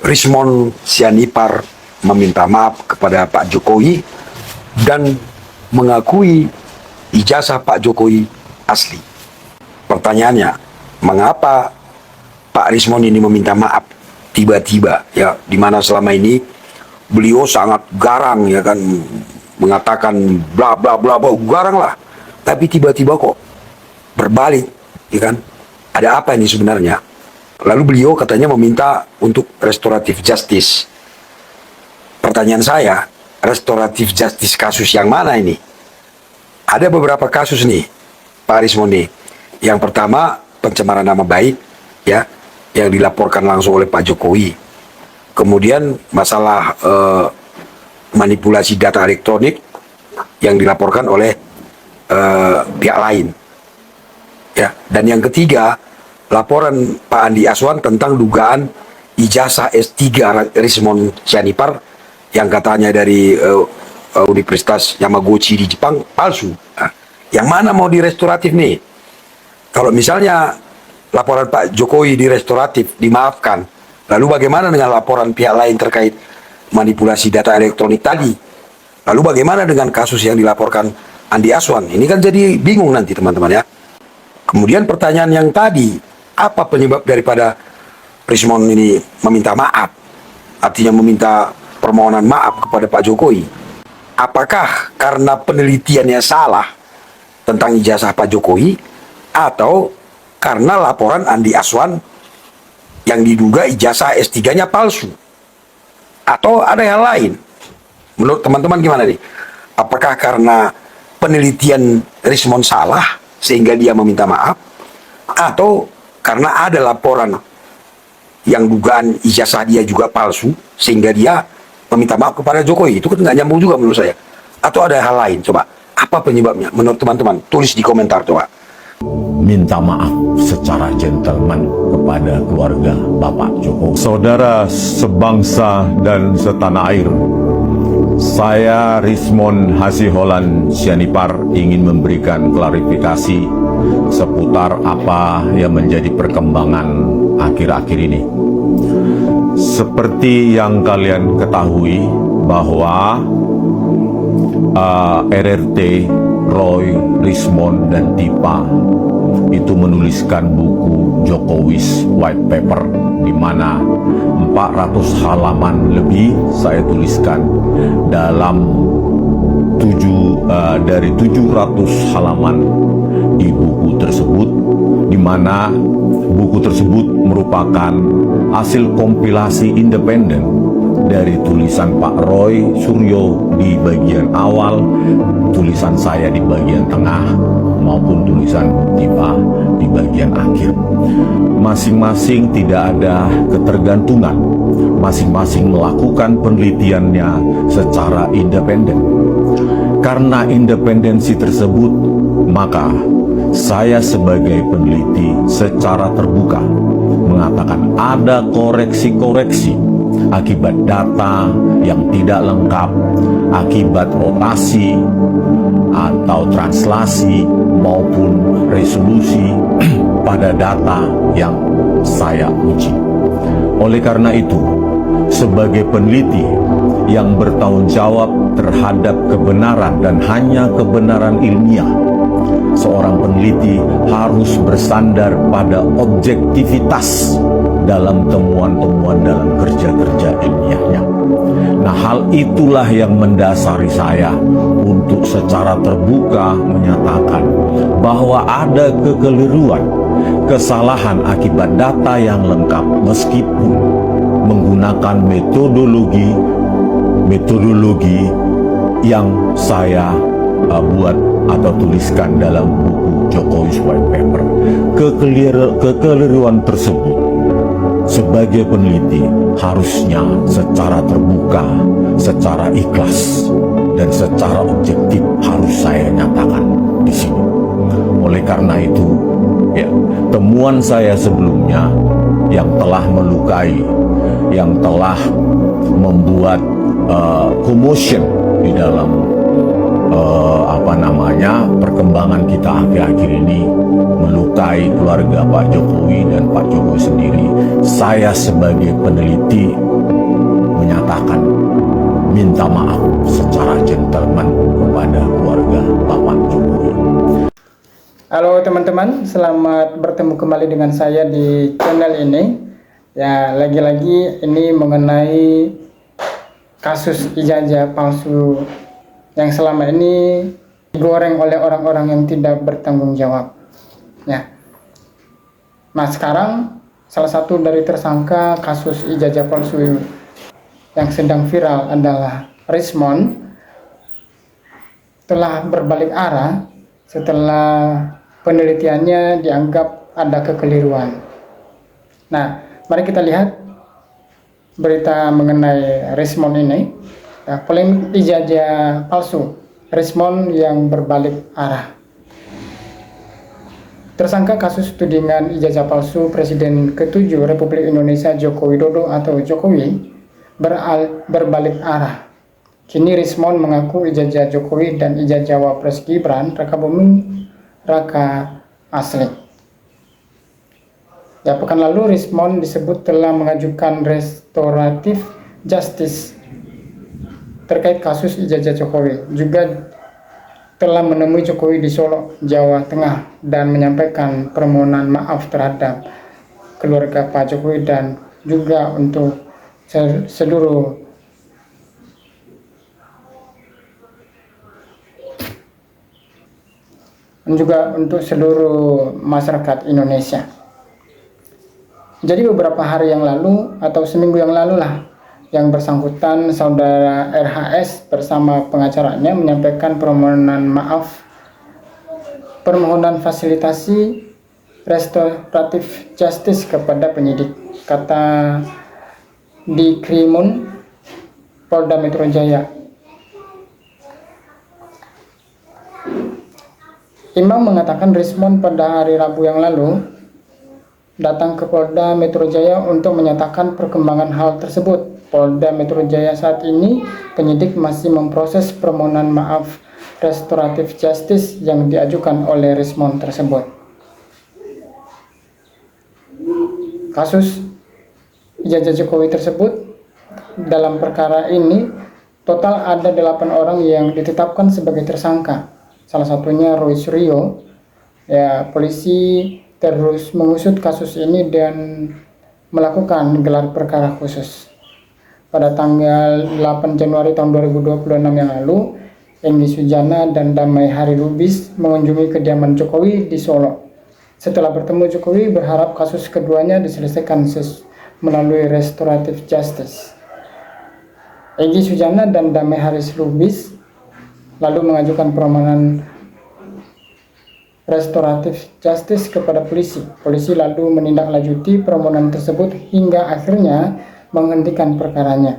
Rismond Sianipar meminta maaf kepada Pak Jokowi dan mengakui ijazah Pak Jokowi asli. Pertanyaannya, mengapa Pak Rismond ini meminta maaf tiba-tiba, ya, di mana selama ini beliau sangat garang, ya kan, mengatakan bla bla bla bla, garang lah, tapi tiba-tiba kok berbalik, ya kan? Ada apa ini sebenarnya? Lalu beliau katanya meminta untuk restoratif justice. Pertanyaan saya, restoratif justice kasus yang mana ini? Ada beberapa kasus nih, Pak Rismond. Yang pertama, pencemaran nama baik, ya, yang dilaporkan langsung oleh Pak Jokowi. Kemudian masalah manipulasi data elektronik yang dilaporkan oleh pihak lain. Ya, dan yang ketiga, laporan Pak Andi Aswan tentang dugaan ijazah S3 Rismond Sianipar yang katanya dari Universitas Yamaguchi di Jepang palsu. Nah, yang mana mau di restoratif nih? Kalau misalnya laporan Pak Jokowi di restoratif dimaafkan, lalu bagaimana dengan laporan pihak lain terkait manipulasi data elektronik tadi? Lalu bagaimana dengan kasus yang dilaporkan Andi Aswan? Ini kan jadi bingung nanti teman-teman, ya. Kemudian pertanyaan yang tadi, apa penyebab daripada Rismond ini meminta maaf? Artinya meminta permohonan maaf kepada Pak Jokowi. Apakah karena penelitiannya salah tentang ijazah Pak Jokowi, atau karena laporan Andi Aswan yang diduga ijazah S3-nya palsu? Atau ada yang lain? Menurut teman-teman gimana nih? Apakah karena penelitian Rismond salah sehingga dia meminta maaf, atau karena ada laporan yang dugaan ijazah dia juga palsu sehingga dia meminta maaf kepada Jokowi? Itu kan nggak nyambung juga menurut saya. Atau ada hal lain? Coba, apa penyebabnya menurut teman-teman? Tulis di komentar, coba. Minta maaf secara gentleman kepada keluarga Bapak Jokowi. Saudara sebangsa dan setanah air, saya Rismond Hasiholan Sianipar ingin memberikan klarifikasi seputar apa yang menjadi perkembangan akhir-akhir ini. Seperti yang kalian ketahui bahwa RRT, Roy, Rismond, dan Tipa itu menuliskan buku Jokowi's White Paper, di mana 400 halaman lebih saya tuliskan dalam dari 700 halaman di buku tersebut, di mana buku tersebut merupakan hasil kompilasi independen dari tulisan Pak Roy Suryo di bagian awal, tulisan saya di bagian tengah, maupun tulisan Tipa di bagian akhir. Masing-masing tidak ada ketergantungan, masing-masing melakukan penelitiannya secara independen. Karena independensi tersebut, maka saya sebagai peneliti secara terbuka mengatakan ada koreksi-koreksi akibat data yang tidak lengkap, akibat rotasi atau translasi maupun resolusi pada data yang saya uji. Oleh karena itu, sebagai peneliti yang bertanggung jawab terhadap kebenaran dan hanya kebenaran ilmiah, seorang peneliti harus bersandar pada objektivitas dalam temuan-temuan dalam kerja-kerja ilmiahnya. Nah, hal itulah yang mendasari saya untuk secara terbuka menyatakan bahwa ada kekeliruan, kesalahan akibat data yang lengkap meskipun menggunakan metodologi yang saya buat atau tuliskan dalam buku Jokowi's White Paper. Kekeliruan tersebut sebagai peneliti harusnya secara terbuka, secara ikhlas, dan secara objektif harus saya nyatakan di sini. Oleh karena itu, ya, temuan saya sebelumnya yang telah melukai, yang telah membuat commotion di dalam perkembangan kita akhir-akhir ini, melukai keluarga Pak Jokowi dan Pak Jokowi sendiri. Saya sebagai peneliti minta maaf secara gentleman kepada keluarga Bapak Jokowi. Halo teman-teman, selamat bertemu kembali dengan saya di channel ini. Ya, lagi-lagi ini mengenai kasus ijazah palsu yang selama ini digoreng oleh orang-orang yang tidak bertanggung jawab. Ya. Nah, sekarang salah satu dari tersangka kasus ijazah palsu yang sedang viral adalah Rismond telah berbalik arah setelah penelitiannya dianggap ada kekeliruan. Nah, mari kita lihat berita mengenai Rismond ini. Ya, polemik ijazah palsu Rismond yang berbalik arah. Tersangka kasus tudingan ijazah palsu Presiden ke-7 Republik Indonesia Joko Widodo atau Jokowi berbalik arah. Kini Rismond mengaku ijazah Jokowi dan ijazah Wapres Gibran Rakabuming Raka asli. Ya, pekan lalu Rismond disebut telah mengajukan restoratif justice terkait kasus ijazah Jokowi. Juga telah menemui Jokowi di Solo, Jawa Tengah dan menyampaikan permohonan maaf terhadap keluarga Pak Jokowi dan juga untuk seluruh masyarakat Indonesia. Jadi beberapa hari yang lalu atau seminggu yang lalu lah, yang bersangkutan saudara RHS bersama pengacaranya menyampaikan permohonan fasilitasi restoratif justice kepada penyidik. Kata di Krimun Polda Metro Jaya, Imam mengatakan Rismond pada hari Rabu yang lalu datang ke Polda Metro Jaya untuk menyatakan perkembangan hal tersebut. Polda Metro Jaya saat ini penyidik masih memproses permohonan maaf restoratif justice yang diajukan oleh Rismond tersebut. Kasus ijazah Jokowi tersebut, dalam perkara ini total ada 8 orang yang ditetapkan sebagai tersangka. Salah satunya Roy Suryo. Ya, polisi terus mengusut kasus ini dan melakukan gelar perkara khusus. Pada tanggal 8 Januari tahun 2026 yang lalu, Enggi Sujana dan Damai Hari Lubis mengunjungi kediaman Jokowi di Solo. Setelah bertemu Jokowi, berharap kasus keduanya diselesaikan melalui restoratif justice. Enggi Sujana dan Damai Hari Lubis lalu mengajukan permohonan restoratif justice kepada polisi. Polisi lalu menindaklanjuti permohonan tersebut hingga akhirnya menghentikan perkaranya.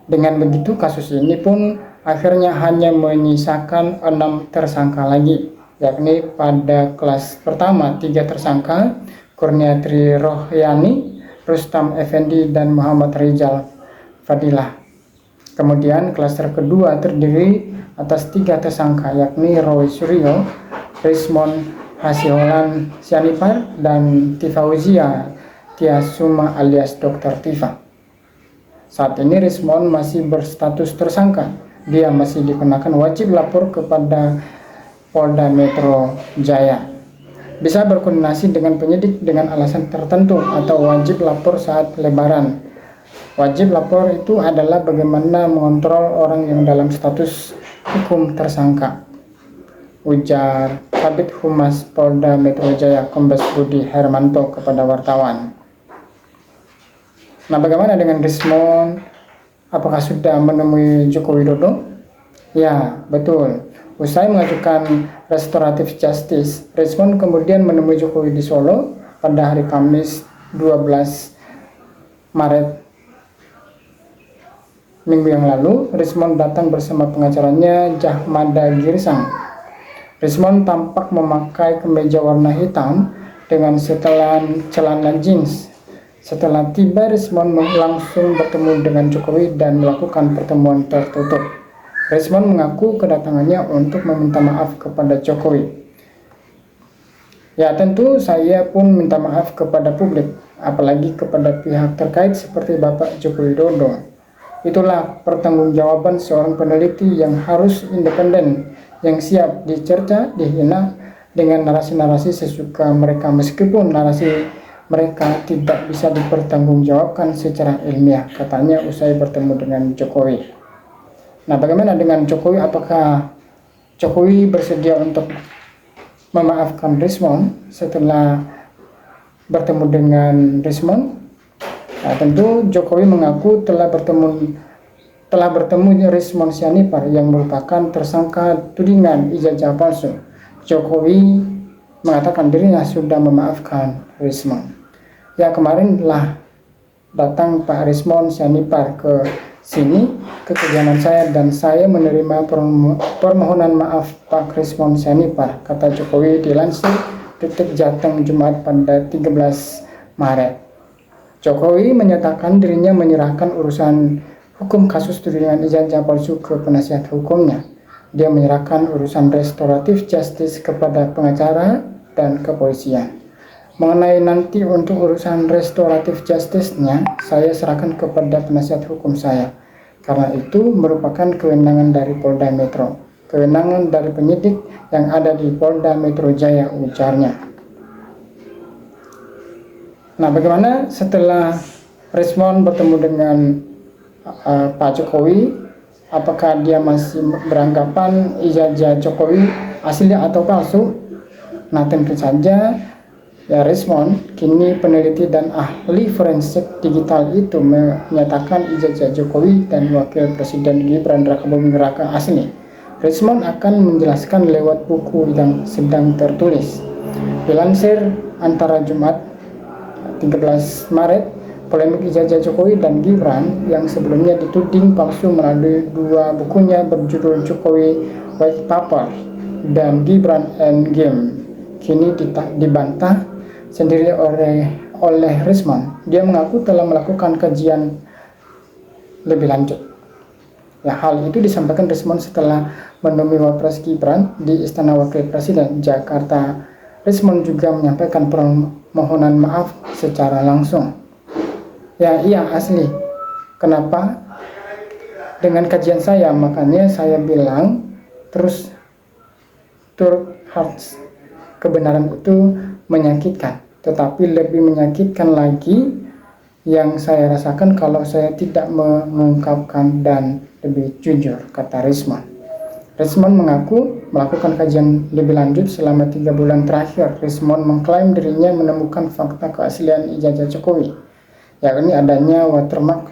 Dengan begitu kasus ini pun akhirnya hanya menyisakan 6 tersangka lagi, yakni pada kelas pertama 3 tersangka, Kurniatri Rohyani, Rustam Effendi, dan Muhammad Rizal Fadilah. Kemudian klaster kedua terdiri atas 3 tersangka, yakni Roy Suryo, Rismond Hasiholan Sianipar, dan Tifauzia Tiasuma alias Dr. Tifa. Saat ini Rismond masih berstatus tersangka. Dia masih dikenakan wajib lapor kepada Polda Metro Jaya. Bisa berkoordinasi dengan penyidik dengan alasan tertentu atau wajib lapor saat lebaran. Wajib lapor itu adalah bagaimana mengontrol orang yang dalam status hukum tersangka, ujar Kabid Humas Polda Metro Jaya Kombes Budi Hermanto kepada wartawan. Nah, bagaimana dengan Rismond? Apakah sudah menemui Joko Widodo? Ya, betul. Usai mengajukan restoratif justice, Rismond kemudian menemui Jokowi di Solo pada hari Kamis 12 Maret minggu yang lalu. Rismond datang bersama pengacaranya Jahmada Girsang. Rismond tampak memakai kemeja warna hitam dengan setelan celana jeans. Setelah tiba, Rismond langsung bertemu dengan Jokowi dan melakukan pertemuan tertutup. Rismond mengaku kedatangannya untuk meminta maaf kepada Jokowi. Ya, tentu saya pun minta maaf kepada publik, apalagi kepada pihak terkait seperti Bapak Joko Widodo. Itulah pertanggungjawaban seorang peneliti yang harus independen, yang siap dicerca, dihina dengan narasi-narasi sesuka mereka, meskipun narasi mereka tidak bisa dipertanggungjawabkan secara ilmiah, katanya usai bertemu dengan Jokowi. Nah, bagaimana dengan Jokowi? Apakah Jokowi bersedia untuk memaafkan Rismond setelah bertemu dengan Rismond? Nah, tentu Jokowi mengaku telah bertemu Rismond Sianipar yang merupakan tersangka tudingan ijazah palsu. Jokowi mengatakan dirinya sudah memaafkan Rismond. Ya, kemarinlah datang Pak Rismond Sianipar ke sini, ke kediaman saya, dan saya menerima permohonan maaf Pak Rismond Sianipar, kata Jokowi dilansir Detik Jateng Jumat pada 13 Maret. Jokowi menyatakan dirinya menyerahkan urusan hukum kasus tudingan ijazah palsu ke penasihat hukumnya. Dia menyerahkan urusan restoratif justice kepada pengacara dan kepolisian. Mengenai nanti untuk urusan restoratif justice-nya, saya serahkan kepada penasihat hukum saya. Karena itu merupakan kewenangan dari Polda Metro, kewenangan dari penyidik yang ada di Polda Metro Jaya, ujarnya. Nah, bagaimana setelah Rismond bertemu dengan Pak Jokowi? Apakah dia masih beranggapan ijazah Jokowi asli atau palsu? Nah, tentu saja ya, Rismond, kini peneliti dan ahli forensik digital itu menyatakan ijazah Jokowi dan Wakil Presiden Gibran Rakabuming Raka asli. Rismond akan menjelaskan lewat buku yang sedang tertulis. Dilansir Antara Jumat 13 Maret, polemik ijazah Jokowi dan Gibran yang sebelumnya dituding palsu melalui dua bukunya berjudul Jokowi White Paper dan Gibran Endgame kini dibantah sendiri oleh Rismond. Dia mengaku telah melakukan kajian lebih lanjut. Ya, hal itu disampaikan Rismond setelah menemui Wapres Gibran di Istana Wakil Presiden Jakarta. Rismond juga menyampaikan permohonan maaf secara langsung. Ya, iya asli. Kenapa? Dengan kajian saya, makanya saya bilang terus hearts, kebenaran itu menyakitkan. Tetapi lebih menyakitkan lagi yang saya rasakan kalau saya tidak mengungkapkan dan lebih jujur, kata Rismond. Rismond mengaku melakukan kajian lebih lanjut selama 3 bulan terakhir. Rismond mengklaim dirinya menemukan fakta keaslian ijazah Jokowi, yakni adanya watermark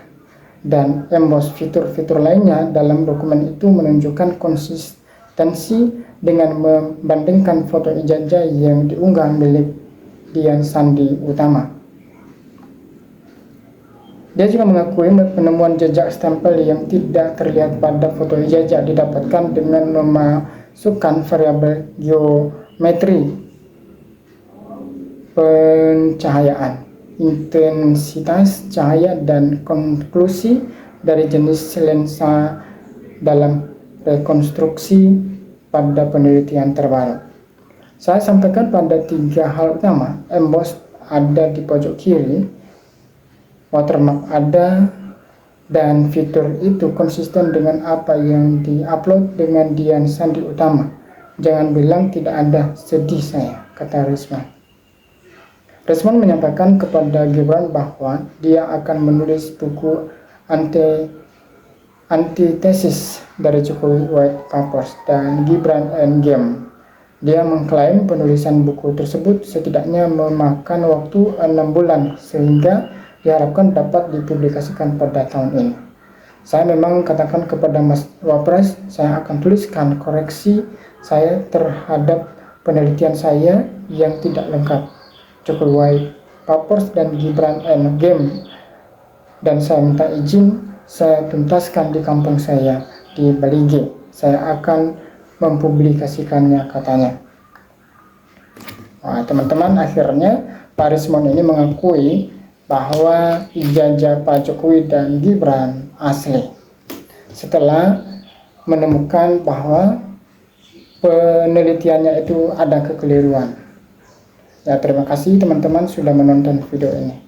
dan emboss. Fitur-fitur lainnya dalam dokumen itu menunjukkan konsistensi dengan membandingkan foto ijazah yang diunggah milik Dian Sandi Utama. Dia juga mengakui penemuan jejak stempel yang tidak terlihat pada foto ijazah didapatkan dengan memasukkan variabel geometri pencahayaan, intensitas cahaya, dan konklusi dari jenis lensa dalam rekonstruksi pada penelitian terbaru. Saya sampaikan pada 3 hal utama. Emboss ada di pojok kiri, watermark ada, dan fitur itu konsisten dengan apa yang diupload dengan Dian Sandi Utama. Jangan bilang tidak ada, sedih saya, kata Rismond. Rismond menyampaikan kepada Gibran bahwa dia akan menulis buku antitesis dari Jokowi White Papers dan Gibran Endgame. Dia mengklaim penulisan buku tersebut setidaknya memakan waktu 6 bulan sehingga diharapkan dapat dipublikasikan pada tahun ini. Saya memang katakan kepada Mas Wapres, saya akan tuliskan koreksi saya terhadap penelitian saya yang tidak lengkap, Jokowi White Papers dan Gibran Endgame, dan saya minta izin saya tuntaskan di kampung saya di Balige. Saya akan mempublikasikannya, katanya. Nah, teman-teman, akhirnya Pak Rismond ini mengakui bahwa ijazah Pak Jokowi dan Gibran asli setelah menemukan bahwa penelitiannya itu ada kekeliruan. Ya, terima kasih teman-teman sudah menonton video ini.